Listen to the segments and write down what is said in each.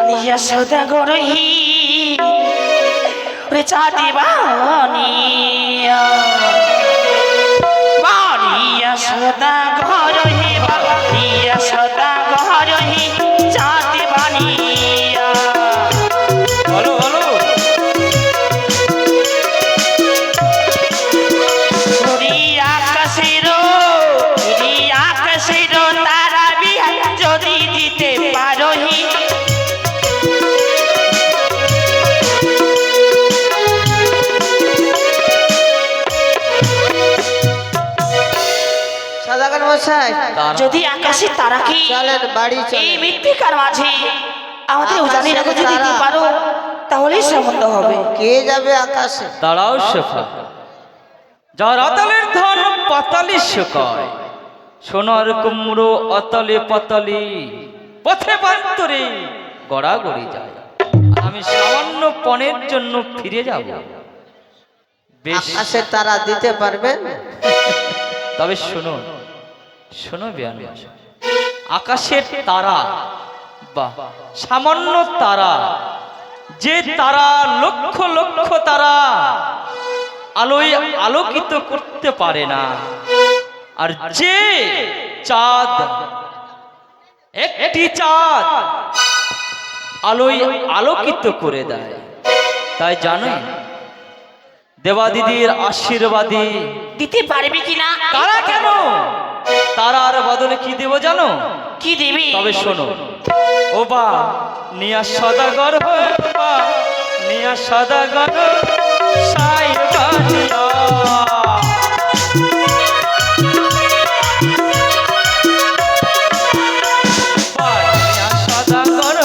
বানিয়া সদাগর হি রে চাঁদি বানিয়া বানিয়া সদাগর হি বানিয়া সদাগর হি চাঁদি বানিয়া। বলো বলো। আকাশের তারা বিহা যদি দিতে পারহি সদাগর মশাই, যদি আকাশে তারাকে চলেন বাড়ি এই চলেন। মৃত্তিকার মাঝে আমাদের উজানি রেখে যদি দিতে পারো তাহলে সম্বন্ধ হবে। কে যাবে আকাশে? দাঁড়াও শেফা, যার অতলের ধন পাতালি শুকায়, সোনার কুমড়ো অতলে পাতালি পথে পান্তরে গড়াগড়ি যায়। আর আমি সামান্য পণের জন্য ফিরে যাব। বেশ, আকাশে তারা দিতে পারবেন? তবে শুনুন, শোনো বিয়ান, আকাশের তারা বা সামান্য তারা, যে তারা লক্ষ লক্ষ তারা আলোয় আলোকিত করতে পারে না, আর যে চাঁদ একটি চাঁদ আলোয় আলোকিত করে দেয়, তাই জানো দেবাদিদির আশীর্বাদী দিতে পারবে কিনা? তারা কেন, তারার বদলে কি দেব জানো? কি দিবি? তবে শোনো, ও বা নিয়া সদাগর বা নিয়া সদাগর সাইবানিয়া। বা নিয়া সদাগর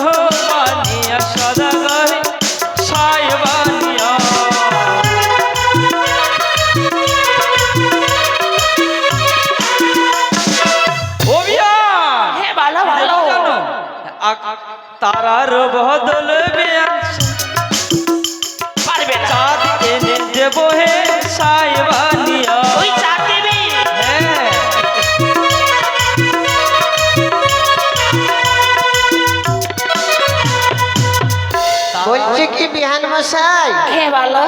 বা নিয়া সদাগর সাইবানিয়া। হ্যাঁ, ভালো ভালো। তারার বদল পারবে না। চাঁদ এনে দেব হে সাইবানিয়া। ওই চাঁদ দিবি? হ্যাঁ, বলছি কি বিহান মশাই, হ্যাঁ ভালো।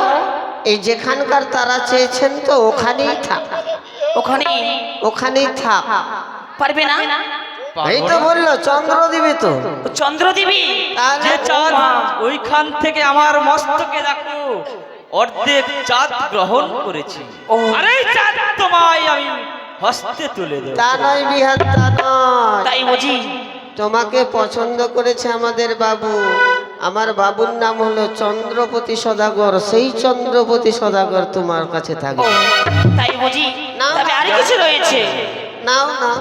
এই যেখানকার তারা চেয়েছেন তো ওখানেই থাক, ওখানে ওখানেই থাক। পারবে না? এই তো বললো চন্দ্র দিবে তো। ও চন্দ্র দিবি? যে তাহলে চাঁদ ওইখান থেকে আমার মস্তকে দেখো অর্ধেক চাঁদ গ্রহণ করেছি। ও। আরে এই চাঁদ তোমায় আমি হস্তে তুলে দেব। তা নয় বিহান, তা নয়। তাই বুঝি? তোমাকে পছন্দ করেছে আমাদের বাবু। আমার বাবুর নাম হলো চন্দ্রপতি সদাগর, সেই চন্দ্রপতি সদাগর তোমার কাছে ও, থাকবে। তাই বুঝি? না। তবে আর কিছু রয়েছে? নাও না।